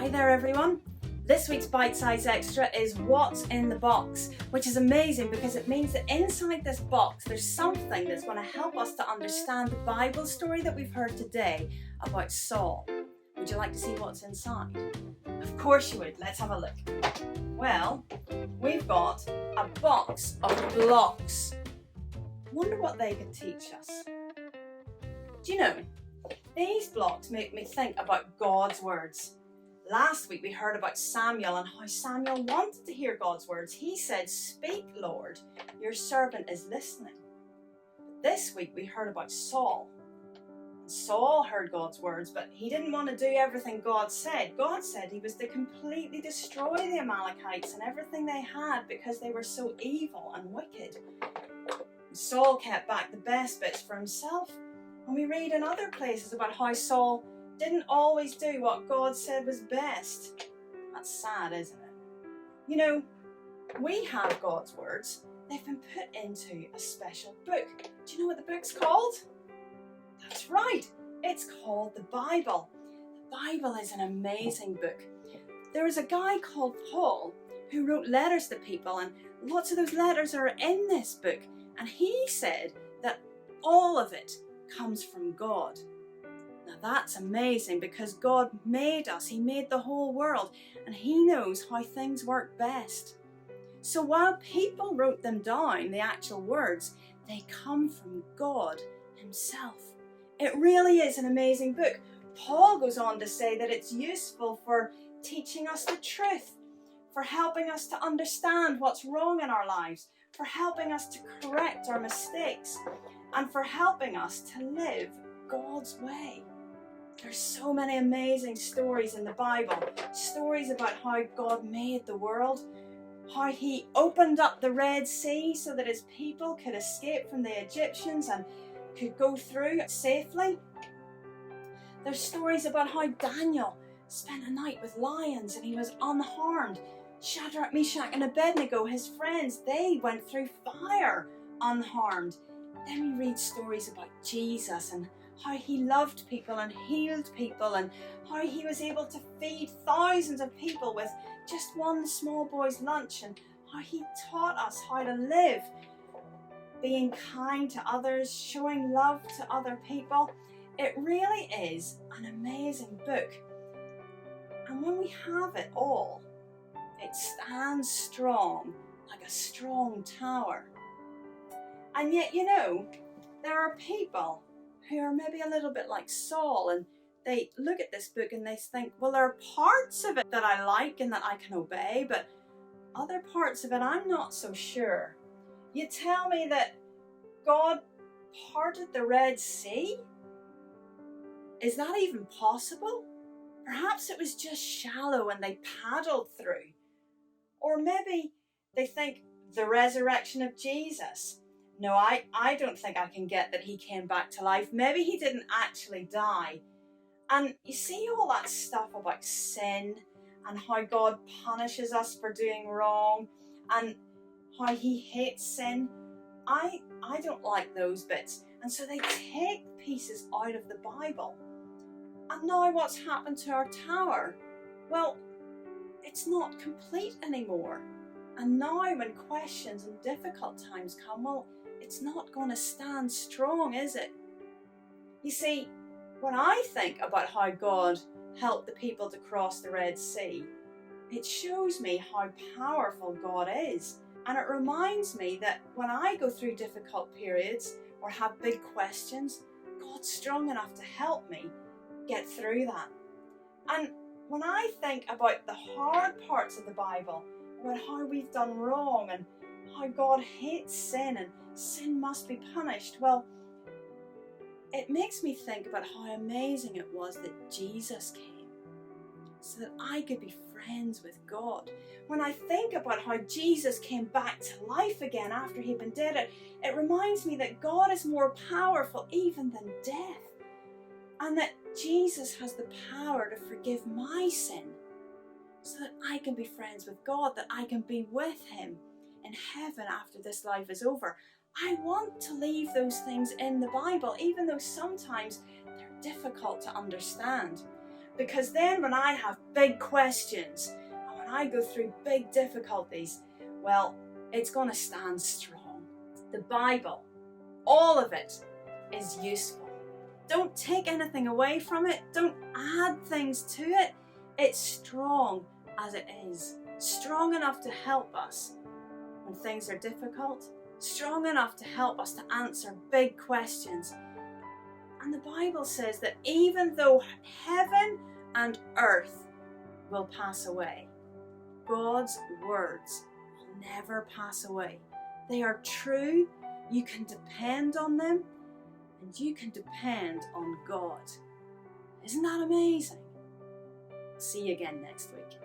Hi there everyone. This week's Bitesize Extra is What's in the Box, which is amazing because it means that inside this box there's something that's going to help us to understand the Bible story that we've heard today about Saul. Would you like to see what's inside? Of course you would. Let's have a look. Well, we've got a box of blocks. Wonder what they could teach us. Do you know, these blocks make me think about God's words. Last week we heard about Samuel and how Samuel wanted to hear God's words. He said, "Speak, Lord, your servant is listening." But this week we heard about Saul. And Saul heard God's words, but he didn't want to do everything God said. God said he was to completely destroy the Amalekites and everything they had because they were so evil and wicked. And Saul kept back the best bits for himself. And we read in other places about how Saul didn't always do what God said was best. That's sad, isn't it? You know, we have God's words. They've been put into a special book. Do you know what the book's called? That's right. It's called the Bible. The Bible is an amazing book. There was a guy called Paul who wrote letters to people, and lots of those letters are in this book. And he said that all of it comes from God. Now that's amazing because God made us. He made the whole world and He knows how things work best. So while people wrote them down, the actual words, they come from God Himself. It really is an amazing book. Paul goes on to say that it's useful for teaching us the truth, for helping us to understand what's wrong in our lives, for helping us to correct our mistakes, and for helping us to live God's way. There's so many amazing stories in the Bible. Stories about how God made the world, how He opened up the Red Sea so that His people could escape from the Egyptians and could go through safely. There's stories about how Daniel spent a night with lions and he was unharmed. Shadrach, Meshach and Abednego, his friends, they went through fire unharmed. Then we read stories about Jesus and how He loved people and healed people and how He was able to feed thousands of people with just one small boy's lunch, and how He taught us how to live, being kind to others, showing love to other people. It really is an amazing book. And when we have it all, it stands strong like a strong tower. And yet, you know, there are people who are maybe a little bit like Saul, and they look at this book and they think, well, there are parts of it that I like and that I can obey, but other parts of it I'm not so sure. You tell me that God parted the Red Sea? Is that even possible? Perhaps it was just shallow and they paddled through. Or maybe they think the resurrection of Jesus. No, I don't think I can get that He came back to life. Maybe He didn't actually die. And you see all that stuff about sin and how God punishes us for doing wrong and how He hates sin. I don't like those bits. And so they take pieces out of the Bible. And now what's happened to our tower? Well, it's not complete anymore. And now when questions and difficult times come, well, it's not going to stand strong, is it? You see, when I think about how God helped the people to cross the Red Sea, it shows me how powerful God is. And it reminds me that when I go through difficult periods or have big questions, God's strong enough to help me get through that. And when I think about the hard parts of the Bible, about how we've done wrong and how God hates sin and sin must be punished, well, it makes me think about how amazing it was that Jesus came so that I could be friends with God. When I think about how Jesus came back to life again after He'd been dead, it reminds me that God is more powerful even than death, and that Jesus has the power to forgive my sin so that I can be friends with God, that I can be with Him in heaven after this life is over. I want to leave those things in the Bible, even though sometimes they're difficult to understand. Because then when I have big questions and when I go through big difficulties, well, it's going to stand strong. The Bible, all of it, is useful. Don't take anything away from it. Don't add things to it. It's strong as it is. Strong enough to help us when things are difficult. Strong enough to help us to answer big questions. And the Bible says that even though heaven and earth will pass away, God's words will never pass away. They are true. You can depend on them, and you can depend on God. Isn't that amazing? See you again next week.